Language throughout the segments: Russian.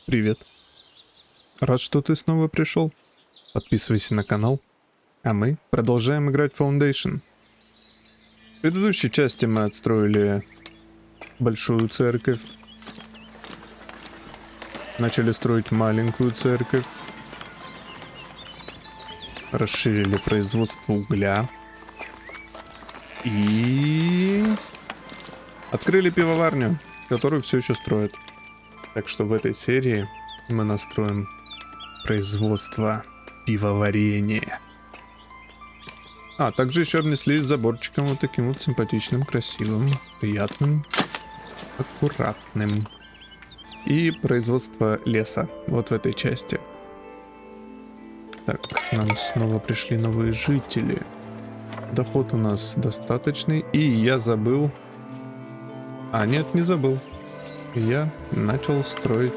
Привет. Рад, что ты снова пришел. Подписывайся на канал. А мы продолжаем играть Foundation. В предыдущей части мы отстроили большую церковь. Начали строить маленькую церковь. Расширили производство угля. И открыли пивоварню, которую все еще строят. Так что в этой серии мы настроим производство пивоварения. А также еще обнесли заборчиком вот таким вот симпатичным, красивым, приятным, аккуратным. И производство леса вот в этой части. Так, к нам снова пришли новые жители. Доход у нас достаточный. И я забыл... А, нет, не забыл. Я начал строить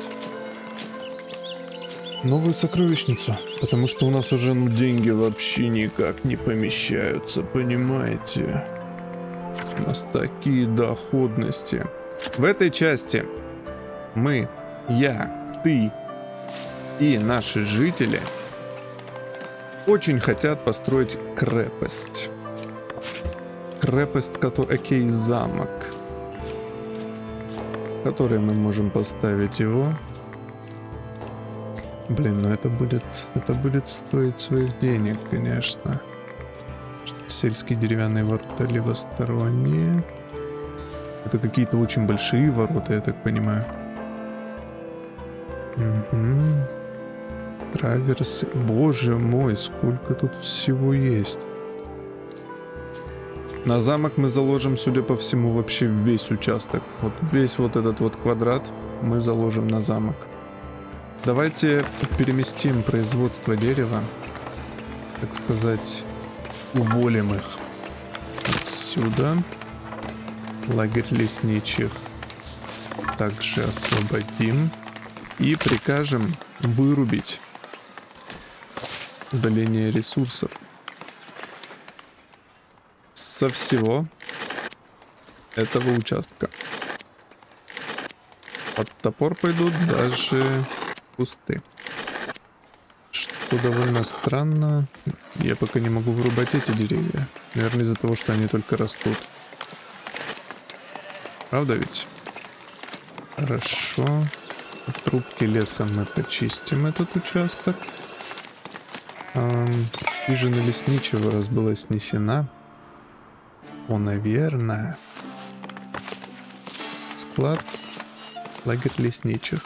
новую сокровищницу, потому что у нас уже деньги вообще никак не помещаются, понимаете? У нас такие доходности. В этой части мы, я, ты и наши жители очень хотят построить крепость. Крепость, окей, замок. Который мы можем поставить его. Блин, ну это будет стоить своих денег, конечно. Сельские деревянные ворота левосторонние. Это какие-то очень большие ворота, я так понимаю. Угу. Траверсы. Боже мой, сколько тут всего есть. На замок мы заложим, судя по всему, вообще весь участок. Вот весь вот этот вот квадрат мы заложим на замок. Давайте переместим производство дерева, так сказать, уволим их отсюда. Лагерь лесничих также освободим и прикажем вырубить удаление ресурсов со всего этого участка. Под топор пойдут даже кусты. Что довольно странно. Я пока не могу вырубать эти деревья. Наверное, из-за того, что они только растут. Правда ведь? Хорошо. От трубки леса мы почистим этот участок. Хижина лесничего раз была снесена. О, наверное. Склад. Лагерь лесничих.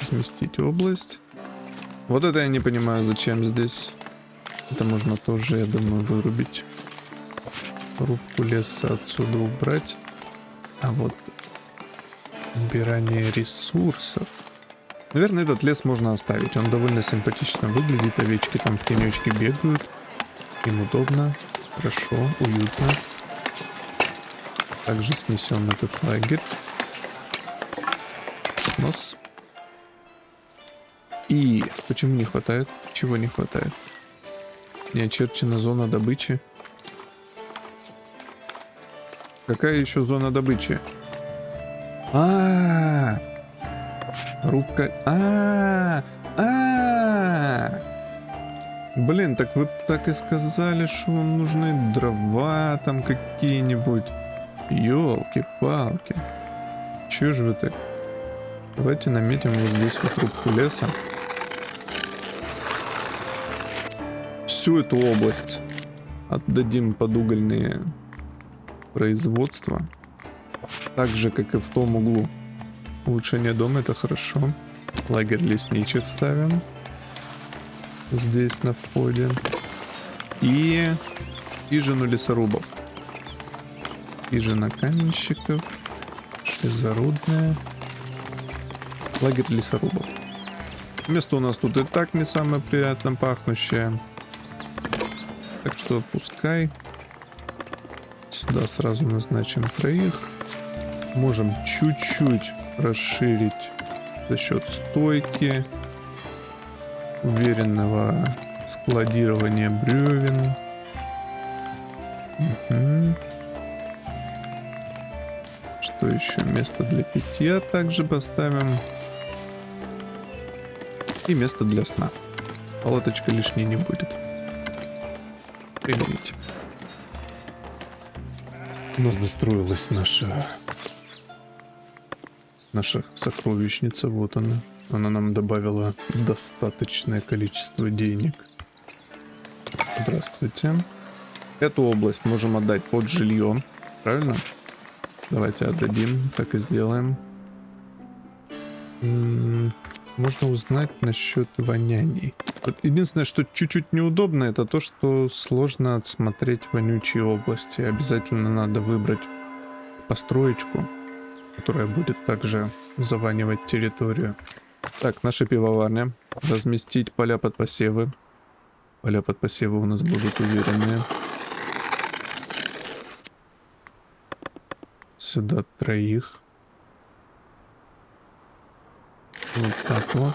Сместить область. Вот это я не понимаю, зачем здесь. Это можно тоже, я думаю, вырубить. Рубку леса отсюда убрать. А вот убирание ресурсов. Наверное, этот лес можно оставить. Он довольно симпатично выглядит. Овечки там в тенечке бегают. Им удобно. Хорошо, уютно. Также снесем этот лагерь. Снос. И почему не хватает? Чего не хватает? Не очерчена зона добычи. Какая еще зона добычи? Рубка. Блин, так вы так и сказали, что вам нужны дрова там какие-нибудь. Ёлки-палки. Чё же вы так? Давайте наметим вот здесь вот рубку леса. Всю эту область отдадим под угольные производства. Так же, как и в том углу. Улучшение дома — это хорошо. Лагерь лесничих ставим. Здесь на входе. И хижину лесорубов. Хижина каменщиков. Железорудная. Лагерь лесорубов. Место у нас тут и так не самое приятно пахнущее. Так что пускай. Сюда сразу назначим троих. Можем чуть-чуть расширить за счет стойки. Уверенного складирования бревен. Угу. Что еще? Место для питья также поставим. И место для сна. Палаточка лишней не будет. Примените. У нас достроилась наша сокровищница. Вот она. Она нам добавила достаточное количество денег. Здравствуйте. Эту область можем отдать под жилье. Правильно? Давайте отдадим. Так и сделаем. Можно узнать насчет воняний. Вот единственное, что чуть-чуть неудобно, это то, что сложно отсмотреть вонючие области. Обязательно надо выбрать построечку, которая будет также заванивать территорию. Так, наша пивоварня. Разместить поля под посевы. Поля под посевы у нас будут уверенные. Сюда 3. Вот так вот.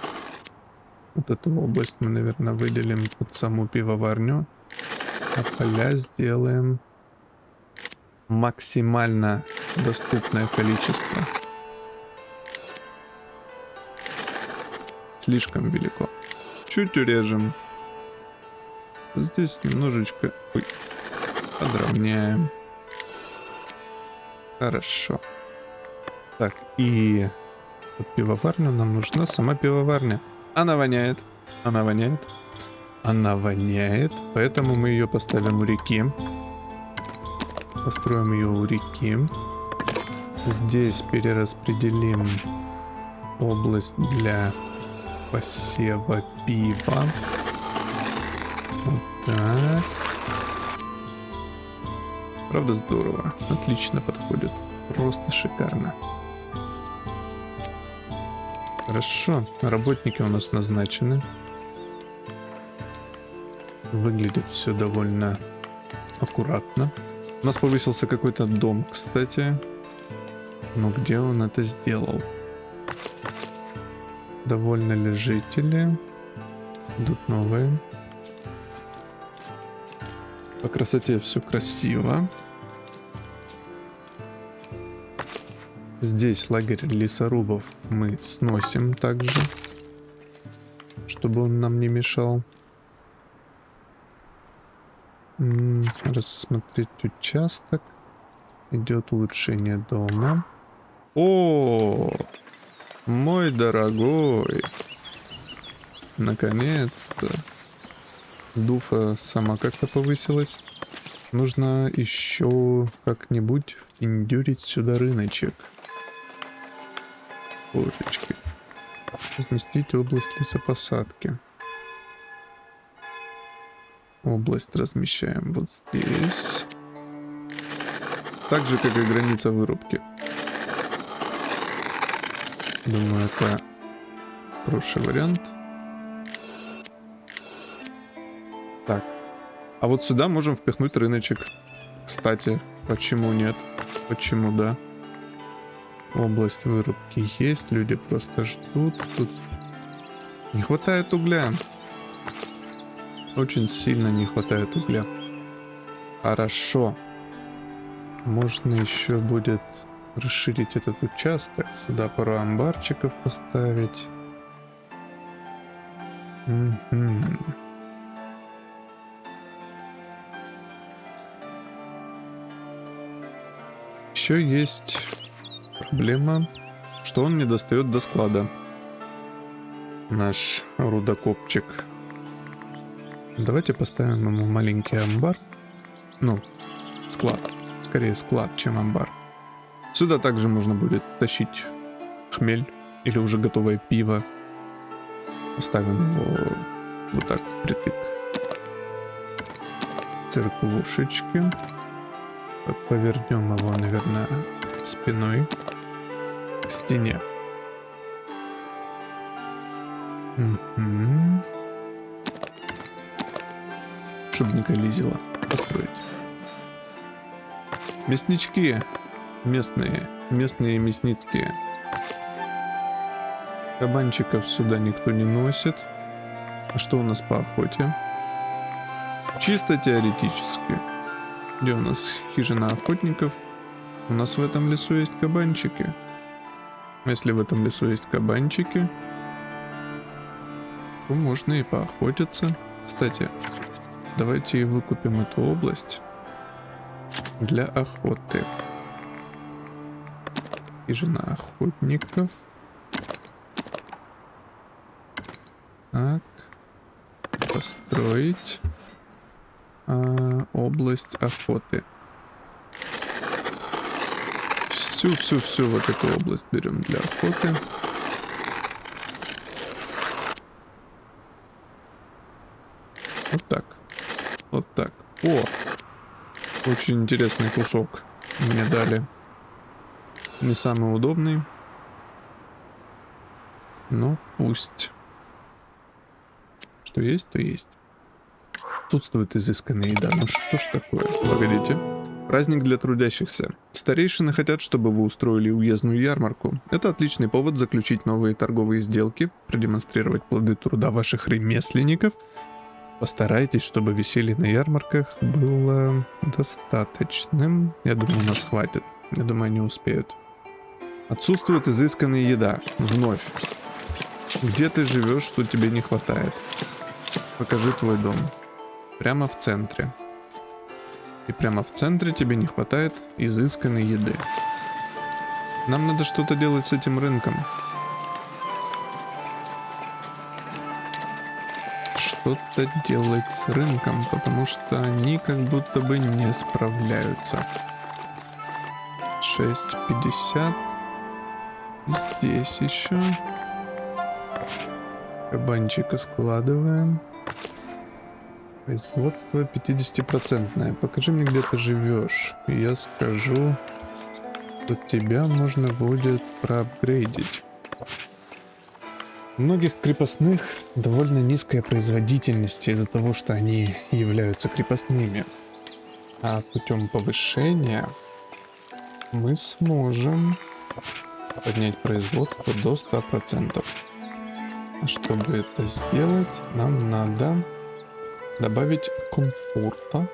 Вот эту область мы, наверное, выделим под саму пивоварню. А поля сделаем максимально доступное количество. Слишком велико. Чуть урежем. Здесь немножечко... Ой. Подровняем. Хорошо. Так, и... под пивоварню нам нужна сама пивоварня. Она воняет. Она воняет. Она воняет. Поэтому мы ее поставим у реки. Построим ее у реки. Здесь перераспределим область для посева пива. Вот так. Правда здорово. Отлично подходит. Просто шикарно. Хорошо. Работники у нас назначены. Выглядит все довольно аккуратно. У нас повысился какой-то дом, кстати. Но где он это сделал? Довольны ли жители? Идут новые. По красоте все красиво. Здесь лагерь лесорубов мы сносим также, чтобы он нам не мешал. Рассмотреть участок. Идет улучшение дома. О, мой дорогой. Наконец-то. Дуфа сама как-то повысилась. Нужно еще как-нибудь впендюрить сюда рыночек. Божечки. Разместить область лесопосадки. Область размещаем вот здесь. Так же, как и граница вырубки. Думаю, это хороший вариант. Так. А вот сюда можем впихнуть рыночек. Кстати, почему нет? Почему да? Область вырубки есть, люди просто ждут. Тут не хватает угля. Очень сильно не хватает угля. Хорошо. Можно еще будет расширить этот участок. Сюда пару амбарчиков поставить. Еще есть проблема, что он не достает до склада. Наш рудокопчик. Давайте поставим ему маленький амбар. Ну, склад. Скорее склад, чем амбар. Сюда также можно будет тащить хмель или уже готовое пиво. Поставим его вот так впритык. Церквушечки. Повернем его, наверное, спиной к стене. Чтобы не коллизило. Построить. Мяснички. Местные мясницкие. Кабанчиков сюда никто не носит. А что у нас по охоте? Чисто теоретически. Где у нас хижина охотников? У нас в этом лесу есть кабанчики. Если в этом лесу есть кабанчики, то можно и поохотиться. Кстати, давайте и выкупим эту область для охоты. И жена охотников. Так. Построить область охоты. Всю вот эту область берем для охоты. Вот так. Вот так. О! Очень интересный кусок мне дали. Не самый удобный. Но пусть. Что есть, то есть. Отсутствует изысканная еда. Ну что ж такое? Погодите. Праздник для трудящихся. Старейшины хотят, чтобы вы устроили уездную ярмарку. Это отличный повод заключить новые торговые сделки, продемонстрировать плоды труда ваших ремесленников. Постарайтесь, чтобы веселье на ярмарках было достаточным. Я думаю, у нас хватит. Я думаю, они успеют. Отсутствует изысканная еда. Вновь. Где ты живешь, что тебе не хватает? Покажи твой дом. Прямо в центре. И прямо в центре тебе не хватает изысканной еды. Нам надо что-то делать с этим рынком. Что-то делать с рынком, потому что они как будто бы не справляются. 6,50. Здесь еще. Кабанчика складываем. Производство 50%. Покажи мне, где ты живешь. И я скажу, что тебя можно будет проапгрейдить. У многих крепостных довольно низкая производительность из-за того, что они являются крепостными. А путем повышения мы сможем поднять производство до 100%. А чтобы это сделать, нам надо добавить комфорта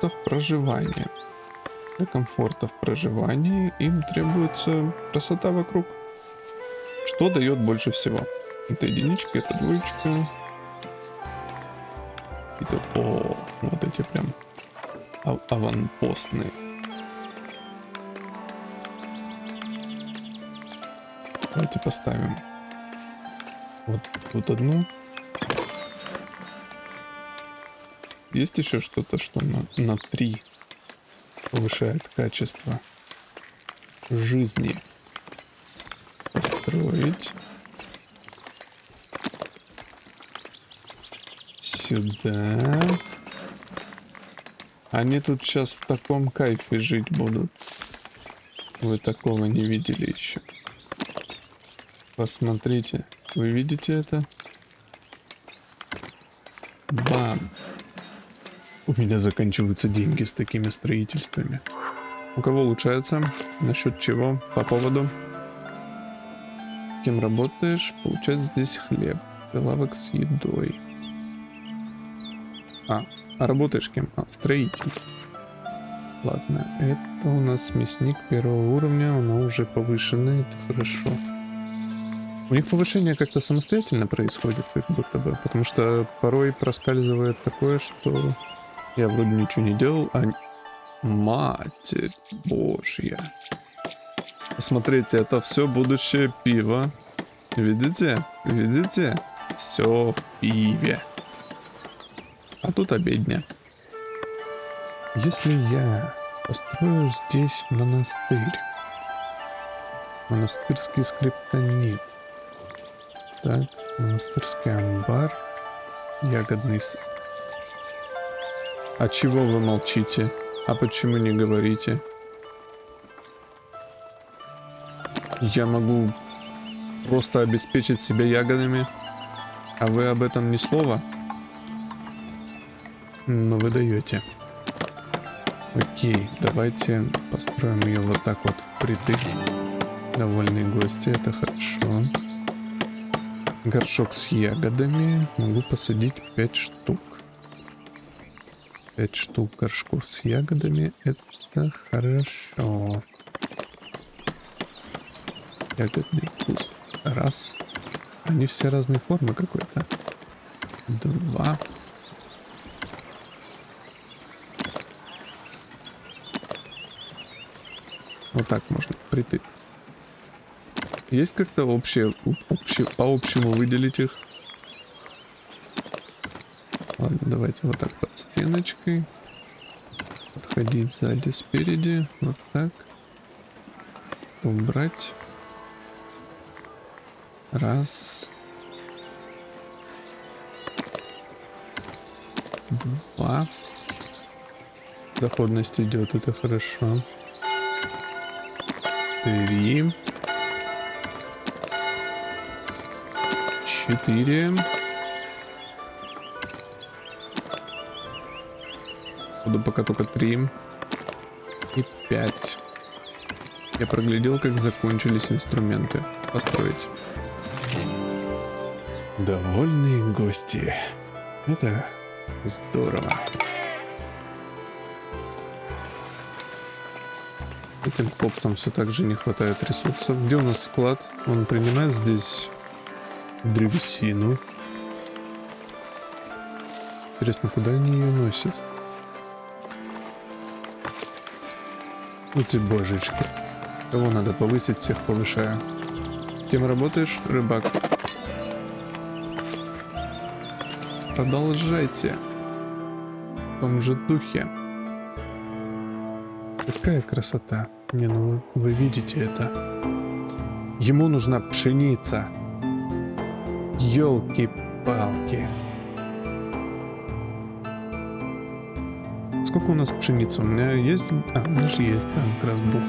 в проживании. Для комфорта в проживании им требуется красота вокруг. Что дает больше всего? Это единичка, это двоечка. О, вот эти прям аванпостные. Давайте поставим вот тут одну. Есть еще что-то, что на 3 повышает качество жизни? Построить. Сюда. Они тут сейчас в таком кайфе жить будут. Вы такого не видели еще. Посмотрите. Вы видите это? Бам. У меня заканчиваются деньги с такими строительствами. У кого улучшается? Насчет чего? По поводу? Кем работаешь? Получать здесь хлеб. Прилавок с едой. А работаешь кем? Строитель. Ладно, это у нас мясник первого уровня. Она уже повышена, это хорошо. У них повышение как-то самостоятельно происходит, как будто бы. Потому что порой проскальзывает такое, что я вроде ничего не делал, а... Матерь Божья. Посмотрите, это все будущее пиво. Видите? Видите? Все в пиве. А тут обедня. Если я построю здесь монастырь. Монастырский скриптонит. Так, монастырский амбар. Ягодный... А чего вы молчите? А почему не говорите? Я могу просто обеспечить себя ягодами, а вы об этом ни слова? Но вы даете. Окей, давайте построим ее вот так вот впритык. Довольные гости, это хорошо. Горшок с ягодами. Могу посадить 5 штук. 5 штук горшков с ягодами. Это хорошо. Ягодный куст. Раз. Они все разной формы какой-то. 2. Вот так можно впритык. Есть как-то по общему выделить их? Ладно, давайте вот так под стеночкой. Подходить сзади, спереди. Вот так. Убрать. Раз. 2. Доходность идет, это хорошо. 3. 4. Буду пока только 3. И 5. Я проглядел, как закончились инструменты. Построить. Довольные гости. Это здорово. Этим коптам все так же не хватает ресурсов. Где у нас склад? Он принимает здесь древесину. Интересно, куда они ее носят? Эти божечки. Кого надо повысить, всех повышаю. Кем работаешь, рыбак? Продолжайте. В том же духе. Какая красота. Не, ну вы видите это. Ему нужна пшеница. Ёлки-палки. Сколько у нас пшеницы? У меня есть... у меня же есть, да, как раз бух.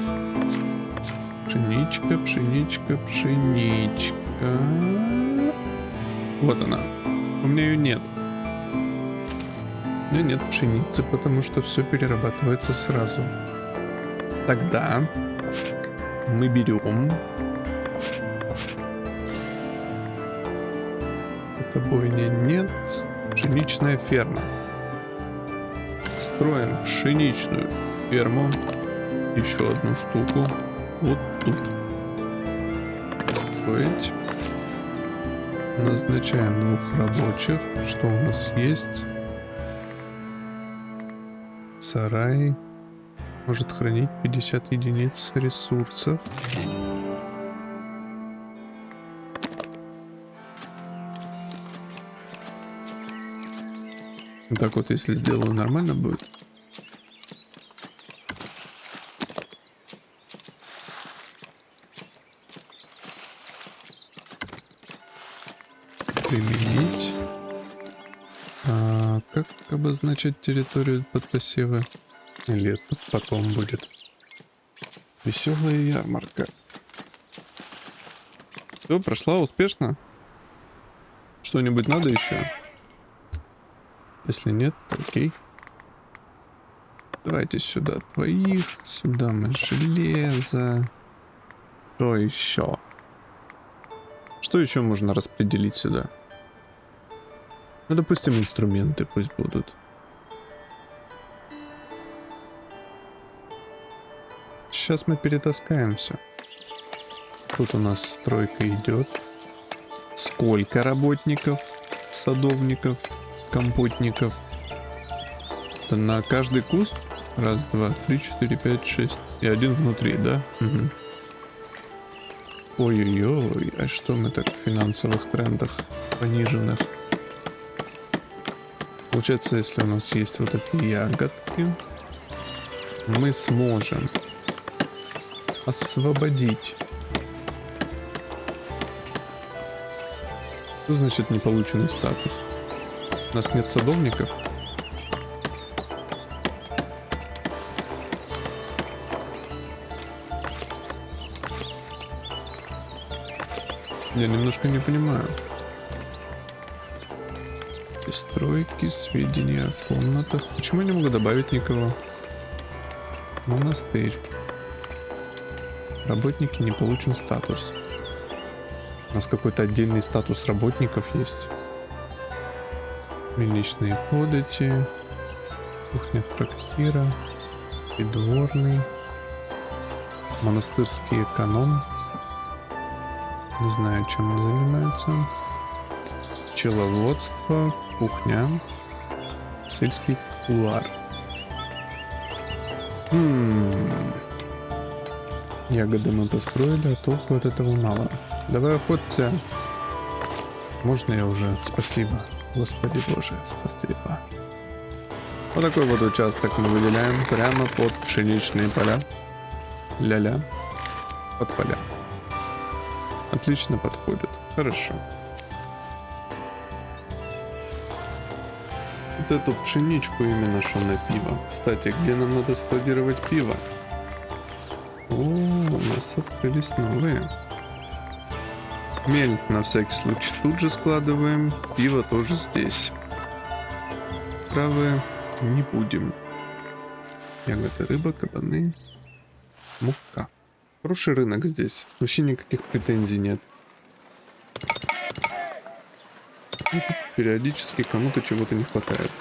Пшеничка, пшеничка, пшеничка. Вот она. У меня ее нет. У меня нет пшеницы, потому что все перерабатывается сразу. Тогда мы берем... Это бойня нет. Пшеничная ферма. Строим пшеничную ферму. Еще одну штуку. Вот тут. Строить. Назначаем 2 рабочих. Что у нас есть? Сарай. Может хранить 50 единиц ресурсов. Так вот, если сделаю, нормально будет. Применить. Как обозначить территорию под посевы? Или это потом будет? Веселая ярмарка. Все, прошла успешно. Что-нибудь надо еще? Если нет, то окей. Давайте сюда твоих, сюда мы железо. Что еще? Что еще можно распределить сюда? Ну, допустим, инструменты пусть будут. Сейчас мы перетаскаем все. Тут у нас стройка идет. Сколько работников, садовников, компотников? Это на каждый куст? 1, 2, 3, 4, 5, 6. И 1 внутри, да? Угу. Ой-ой-ой, а что мы так в финансовых трендах пониженных? Получается, если у нас есть вот эти ягодки, мы сможем освободить. Что значит неполученный статус? У нас нет садовников. Я немножко не понимаю. Пристройки, сведения о комнатах. Почему я не могу добавить никого? Монастырь. Работники, не получен статус. У нас какой-то отдельный статус работников есть. Мельничные подати. Кухня трактира. Придворный. Монастырский эконом. Не знаю, чем он занимается. Пчеловодство, кухня, сельский кулуар. Ягоды мы построили, а толку от этого мало. Давай охотиться. Можно я уже? Спасибо. Господи Боже, спасибо. Вот такой вот участок мы выделяем прямо под пшеничные поля. Ля-ля. Под поля. Отлично подходит. Хорошо. Вот эту пшеничку именно что на пиво. Кстати, где нам надо складировать пиво? О, у нас открылись новые. Мель на всякий случай тут же складываем. Пиво тоже здесь. Травы не будем. Ягоды, рыба, кабаны, мука. Хороший рынок здесь. Вообще никаких претензий нет. Периодически кому-то чего-то не хватает.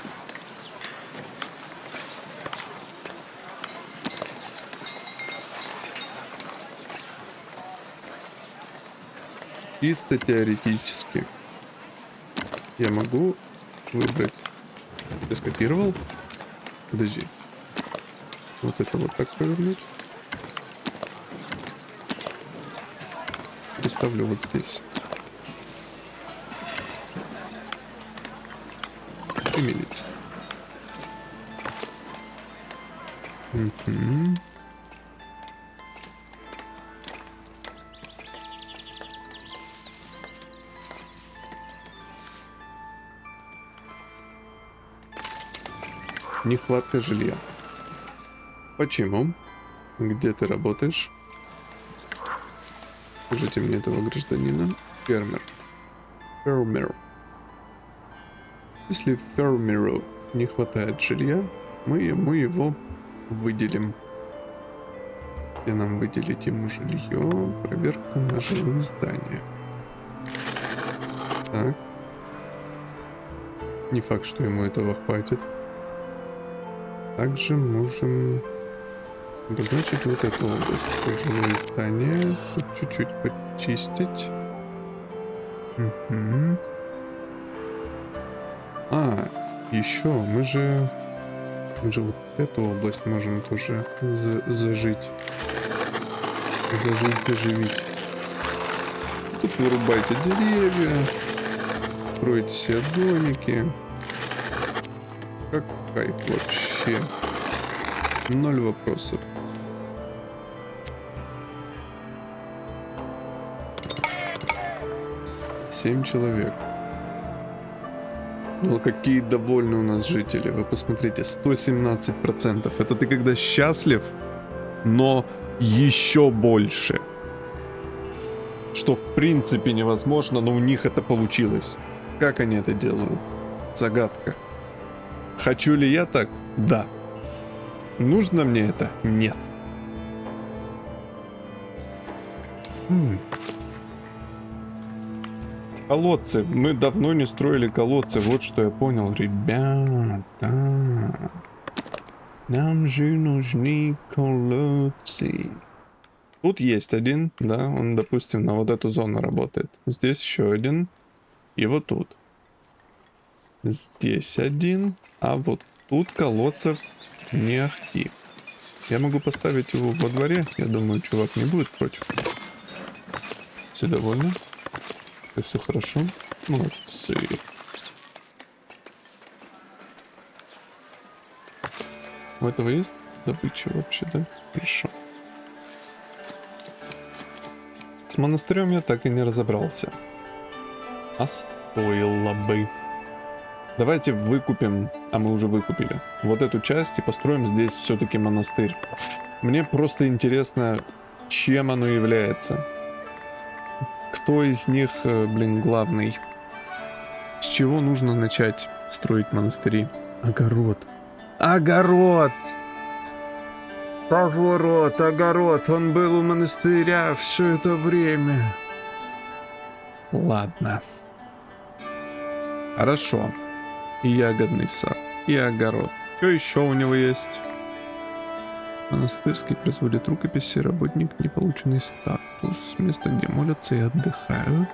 Чисто теоретически я могу выбрать. Я скопировал? Подожди. Вот это вот так повернуть. Поставлю вот здесь. Имелить. Нехватка жилья. Почему? Где ты работаешь? Скажите мне этого гражданина. Фермер. Фермер. Если фермеру не хватает жилья, мы ему его выделим. Где нам выделить ему жилье? Проверка на жилые здания. Так. Не факт, что ему этого хватит. Также можем обозначить вот эту область. Тут жилые здания. Тут чуть-чуть почистить. А, еще мы же вот эту область можем тоже зажить. Заживить. Тут вырубайте деревья. Строите себе домики. Как кайф вообще. 0 вопросов. Семь человек. Ну какие довольны у нас жители. Вы посмотрите, 117%. Это ты когда счастлив, но еще больше. Что в принципе невозможно, но у них это получилось. Как они это делают? Загадка. Хочу ли я так? Да. Нужно мне это? Нет. Колодцы. Мы давно не строили колодцы. Вот что я понял. Ребята. Нам же нужны колодцы. Тут есть один, да, он, допустим, на вот эту зону работает. Здесь еще один. И вот тут. Здесь один. А вот тут колодцев не ахти. Я могу поставить его во дворе. Я думаю, чувак не будет против. Все довольны? Все хорошо. Молодцы. У этого есть добыча вообще, да? Хорошо. С монастырем я так и не разобрался. А стоило бы. Давайте выкупим, а мы уже выкупили, вот эту часть и построим здесь все-таки монастырь. Мне просто интересно, чем оно является. Кто из них, блин, главный? С чего нужно начать строить монастыри? Огород. Огород! Поворот, огород. Он был у монастыря все это время. Ладно. Хорошо. И ягодный сад, и огород. Что еще у него есть? Монастырский производит рукописи, работник, неполученный стат. статус. Место, где молятся и отдыхают.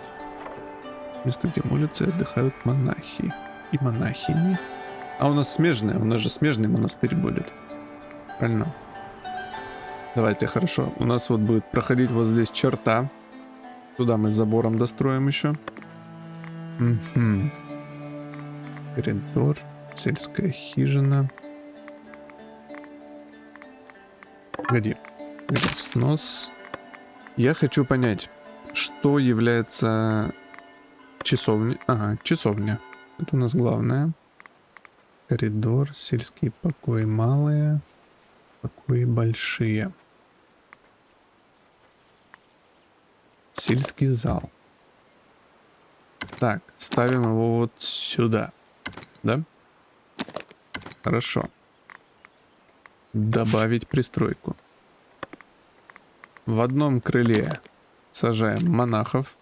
Место, где молятся и отдыхают монахи. И монахини. А у нас смежное. У нас же смежный монастырь будет. Правильно? Давайте, хорошо. У нас вот будет проходить вот здесь черта. Туда мы с забором достроим еще. Угу. Коридор. Сельская хижина. Погоди. Снос. Я хочу понять, что является часовней. Ага, часовня. Это у нас главное. Коридор, сельские покои малые, покои большие. Сельский зал. Так, ставим его вот сюда. Да? Хорошо. Добавить пристройку. В одном крыле сажаем монахов.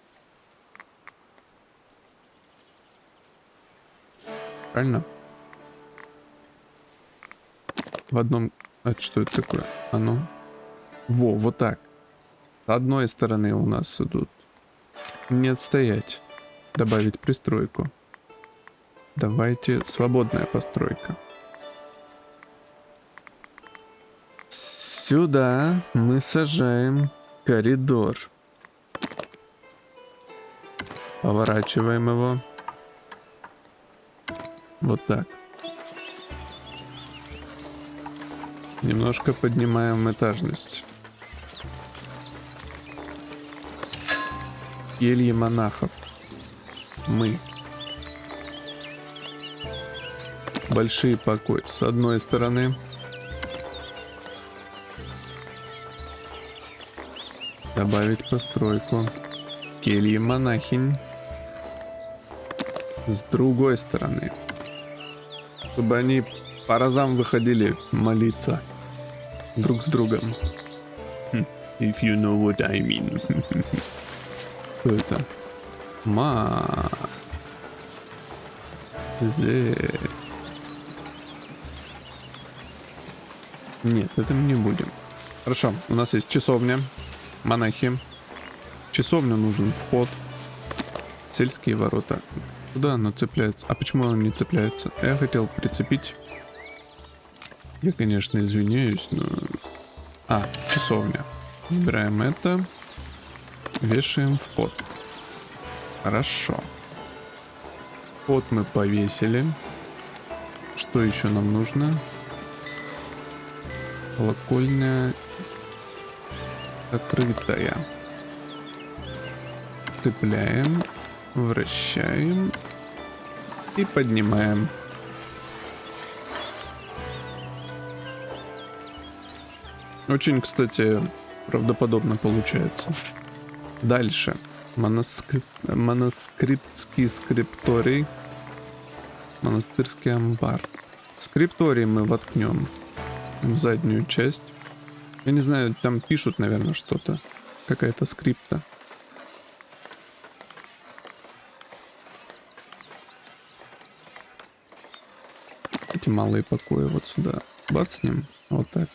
Правильно? В одном... А что это такое? А ну. Во, вот так. С одной стороны у нас идут. Не отстоять. Добавить пристройку. Давайте свободная постройка. Сюда мы сажаем коридор. Поворачиваем его. Вот так. Немножко поднимаем этажность. Кельи монахов. Мы. Большие покои с одной стороны. Добавить постройку. Кельи монахинь. С другой стороны. Чтобы они по разам выходили молиться друг с другом. If you know what I mean. Что это? Нет, это мы не будем. Хорошо, у нас есть часовня. Монахи. В часовню нужен вход. Сельские ворота. Куда оно цепляется? А почему оно не цепляется? Я хотел прицепить. Я, конечно, извиняюсь, но... А, часовня. Выбираем это. Вешаем вход. Хорошо. Вход мы повесили. Что еще нам нужно? Колокольня открытая. Цепляем, вращаем и поднимаем. Очень, кстати, правдоподобно получается. Дальше. Манускриптский скрипторий. Монастырский амбар. Скрипторий мы воткнем в заднюю часть. Я не знаю, там пишут, наверное, что-то. Какая-то скрипта. Эти малые покои вот сюда бацнем. Вот так.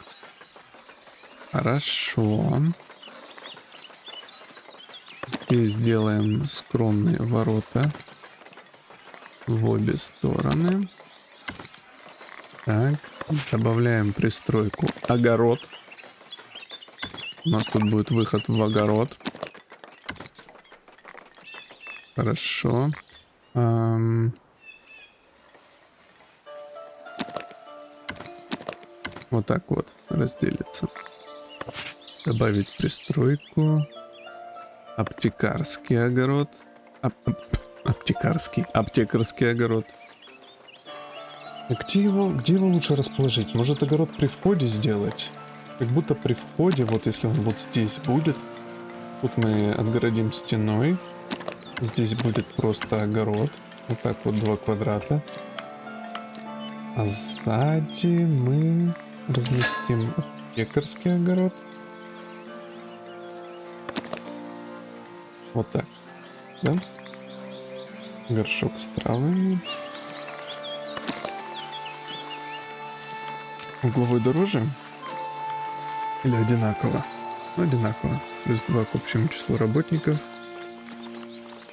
Хорошо. Здесь сделаем скромные ворота в обе стороны. Так, добавляем пристройку огород. У нас тут будет выход в огород. Хорошо. Вот так вот разделится. Добавить пристройку. Аптекарский огород. Аптекарский огород. Где его лучше расположить? Может, огород при входе сделать? Как будто при входе, вот если он вот здесь будет. Тут мы отгородим стеной. Здесь будет просто огород. Вот так вот 2 квадрата. А сзади мы разместим аптекарский огород. Вот так. Да? Горшок с травами. Угловой дороже? Или одинаково? Одинаково. Плюс 2 к общему числу работников.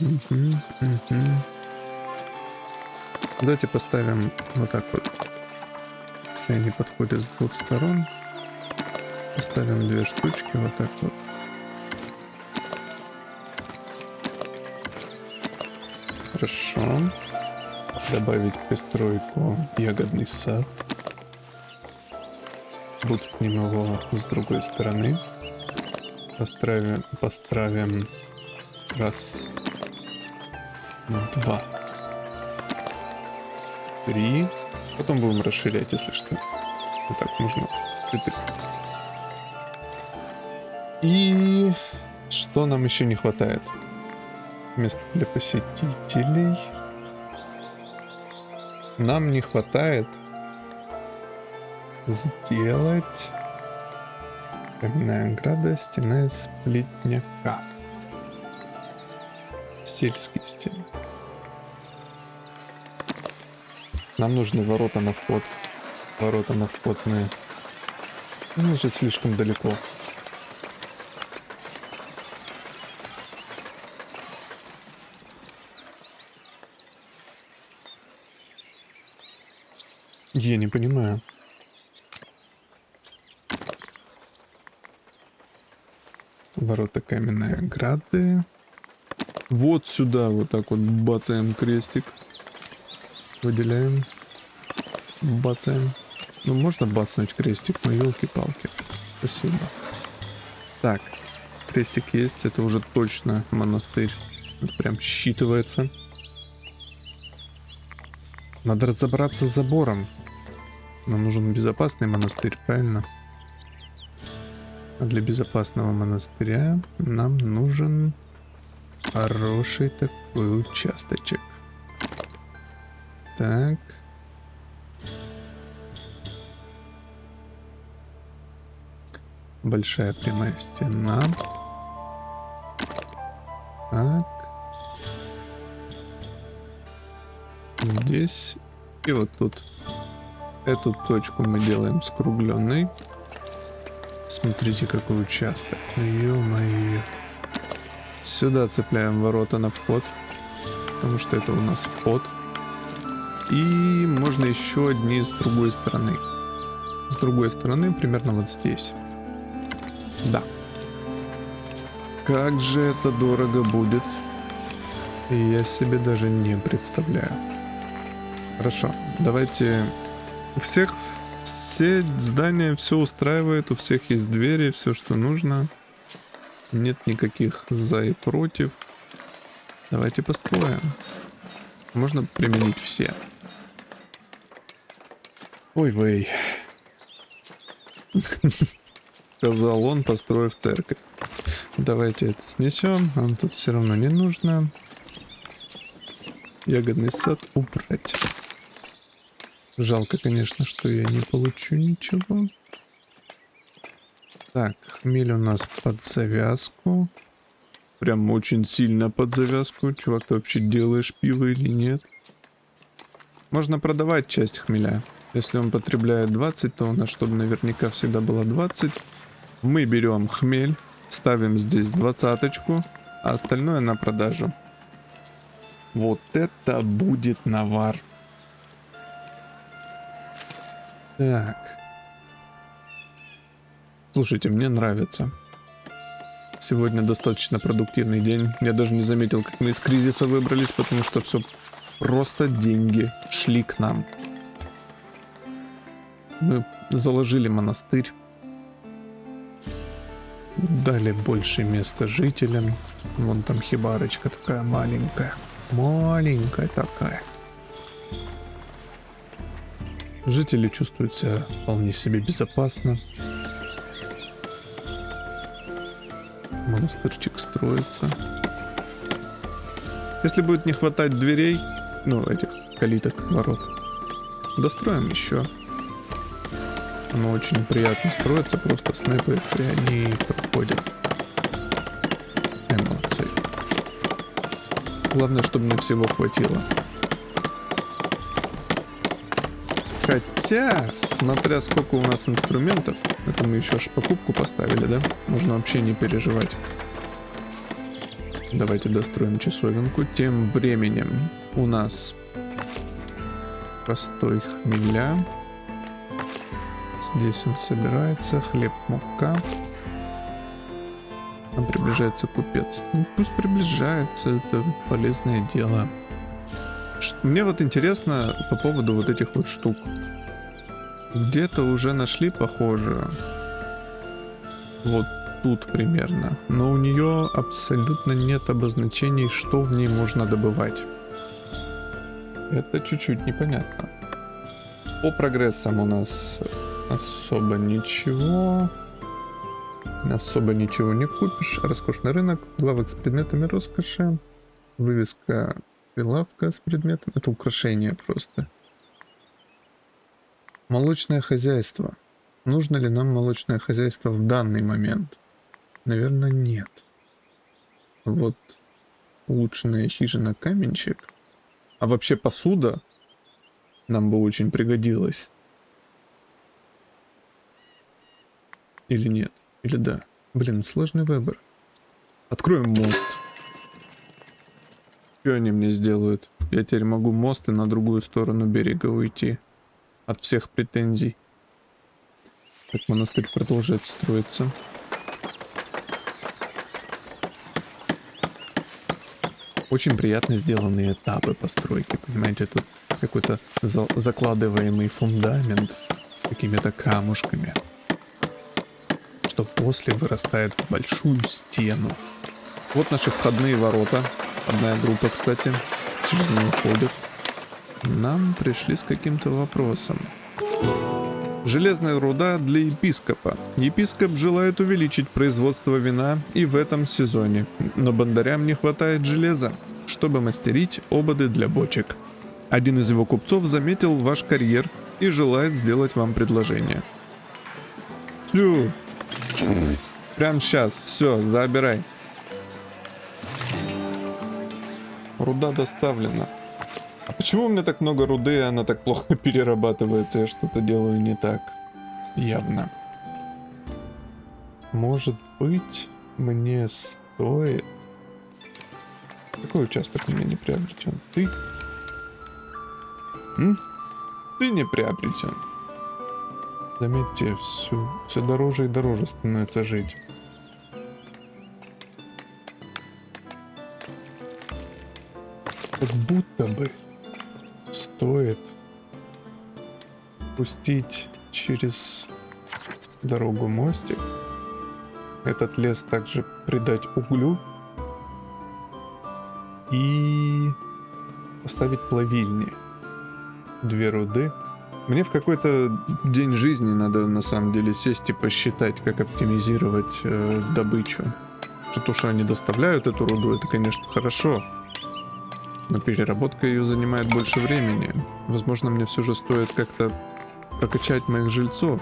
Мгм, мгм. Давайте поставим вот так вот. Если они подходят с двух сторон, поставим 2 штучки вот так вот. Хорошо. Добавить пристройку ягодный сад. Бустнем его с другой стороны. Поставим раз, два, три. Потом будем расширять, если что. Вот так можно. И что нам еще не хватает? Место для посетителей. Нам не хватает сделать каменная ограда, стена из сплетняка. Сельский стиль. Нам нужны ворота на вход. Ворота на вход мы... Значит, слишком далеко. Я не понимаю. Ворота каменной ограды. Вот сюда вот так вот бацаем крестик. Выделяем. Бацаем. Ну, можно бацнуть крестик, но елки-палки. Спасибо. Так, крестик есть, это уже точно монастырь. Это прям считывается. Надо разобраться с забором. Нам нужен безопасный монастырь, правильно? А для безопасного монастыря нам нужен хороший такой участочек. Так. Большая прямая стена. Так. Здесь и вот тут. Эту точку мы делаем скругленной. Смотрите, какой участок. Ё-моё. Сюда цепляем ворота на вход. Потому что это у нас вход. И можно еще одни с другой стороны. С другой стороны, примерно вот здесь. Да. Как же это дорого будет. Я себе даже не представляю. Хорошо, давайте... У всех все здания, все устраивает, у всех есть двери, все, что нужно. Нет никаких за и против. Давайте построим. Можно применить все. Ой-вей. Сказал он, построив церковь. Давайте это снесем. Нам тут все равно не нужно. Ягодный сад убрать. Жалко, конечно, что я не получу ничего. Так, хмель у нас под завязку. Прям очень сильно под завязку. Чувак, ты вообще делаешь пиво или нет? Можно продавать часть хмеля. Если он потребляет 20, то у нас, чтобы наверняка всегда было 20. Мы берем хмель, ставим здесь 20-очку, а остальное на продажу. Вот это будет навар. Так. Слушайте, мне нравится. Сегодня достаточно продуктивный день. Я даже не заметил, как мы из кризиса выбрались, потому что все просто деньги шли к нам. Мы заложили монастырь. Дали больше места жителям. Вон там хибарочка такая маленькая. Маленькая такая. Жители чувствуют себя вполне себе безопасно. Монастырчик строится. Если будет не хватать дверей, ну, этих калиток, ворот, достроим еще. Оно очень приятно строится, просто снэпается, и они проходят. Молодцы. Главное, чтобы мне всего хватило. Хотя, смотря сколько у нас инструментов, это мы еще аж покупку поставили, да? Можно вообще не переживать. Давайте достроим часовенку. Тем временем у нас простой хмеля. Здесь он собирается. Хлеб, мука. Там приближается купец. Ну, пусть приближается, это полезное дело. Мне вот интересно по поводу вот этих вот штук. Где-то уже нашли похожую. Вот тут примерно. Но у нее абсолютно нет обозначений, что в ней можно добывать. Это чуть-чуть непонятно. По прогрессам у нас особо ничего. Особо ничего не купишь. Роскошный рынок, лавок с предметами роскоши, вывеска, прилавка с предметом. Это украшение просто. Молочное хозяйство. Нужно ли нам молочное хозяйство в данный момент? Наверное, нет. Вот улучшенная хижина каменщик. А вообще посуда нам бы очень пригодилась. Или нет? Или да? Блин, сложный выбор. Откроем мост. Что они мне сделают? Я теперь могу мост и на другую сторону берега уйти. От всех претензий. Так, монастырь продолжает строиться. Очень приятно сделанные этапы постройки. Понимаете, тут какой-то закладываемый фундамент какими-то камушками. Что после вырастает в большую стену. Вот наши входные ворота. Одна группа, кстати, через нее ходит. Нам пришли с каким-то вопросом. Железная руда для епископа. Епископ желает увеличить производство вина и в этом сезоне, но бандарям не хватает железа, чтобы мастерить ободы для бочек. Один из его купцов заметил ваш карьер и желает сделать вам предложение. Фью. Прям сейчас, все, забирай. Руда доставлена. А почему у меня так много руды, и она так плохо перерабатывается? Я что-то делаю не так. Явно. Может быть, мне стоит... Какой участок у меня не приобретен? Ты? Ты не приобретен. Заметьте, все дороже и дороже становится жить. Как будто бы стоит пустить через дорогу мостик, этот лес также придать углю и поставить плавильни. 2 руды. Мне в какой-то день жизни надо на самом деле сесть и посчитать, как оптимизировать добычу. То, что они доставляют эту руду, это, конечно, хорошо. Но переработка ее занимает больше времени. Возможно, мне все же стоит как-то прокачать моих жильцов.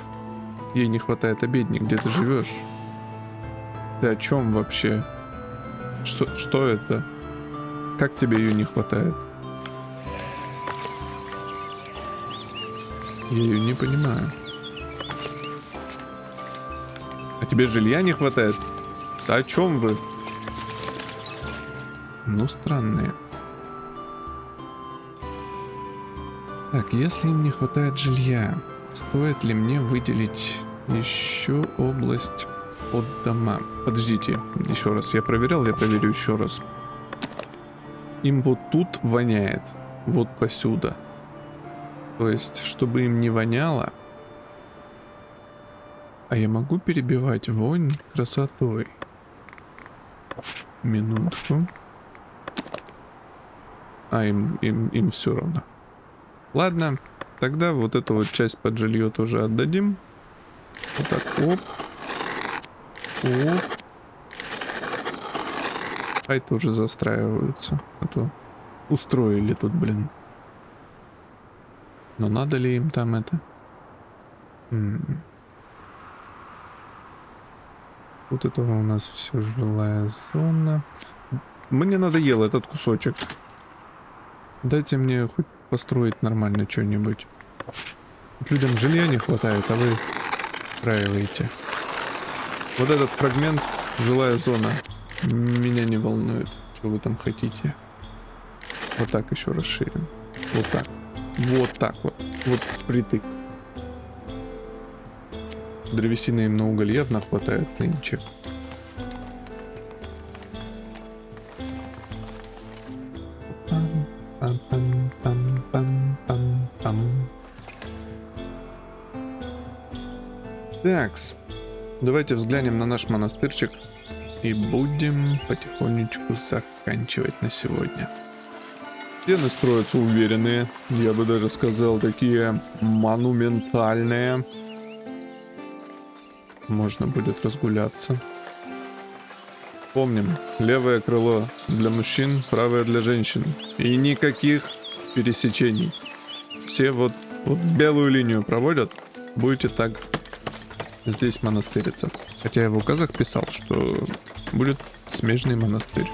Ей не хватает обедни. Где ты живешь? Ты о чем вообще? Что это? Как тебе ее не хватает? Я ее не понимаю. А тебе жилья не хватает? Да о чем вы? Ну, странные. Так, если им не хватает жилья, стоит ли мне выделить еще область под дома? Подождите, еще раз, я проверял, я проверю еще раз. Им вот тут воняет, вот посюда. То есть, чтобы им не воняло, а я могу перебивать вонь красотой. Минутку. А им все равно. Ладно, тогда вот эту вот часть под жилье тоже отдадим. Вот так, оп. Оп. Хай тоже застраиваются. А то устроили тут, блин. Но надо ли им там это? Вот этого у нас все жилая зона. Мне надоел этот кусочек. Дайте мне хоть построить нормально что-нибудь. Людям жилья не хватает, а вы устраиваете. Вот этот фрагмент, жилая зона, меня не волнует. Что вы там хотите? Вот так еще расширим. Вот так. Вот так вот. Вот впритык. Древесины им на уголь явно хватает нынче. Такс. Давайте взглянем на наш монастырчик и будем потихонечку заканчивать на сегодня. Стены строятся уверенные, я бы даже сказал, такие монументальные. Можно будет разгуляться. Помним, левое крыло для мужчин, правое для женщин. И никаких пересечений. Все вот белую линию проводят, будете так здесь монастыриться. Хотя я в указах писал, что будет смежный монастырь.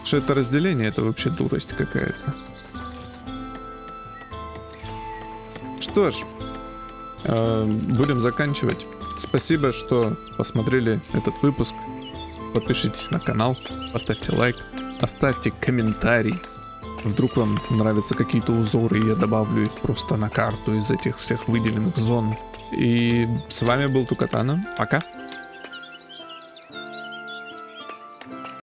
Что это разделение, это вообще дурость какая-то. Что ж, будем заканчивать. Спасибо, что посмотрели этот выпуск. Подпишитесь на канал, поставьте лайк, оставьте комментарий. Вдруг вам нравятся какие-то узоры, и я добавлю их просто на карту из этих всех выделенных зон. И с вами был Тукатана. Пока.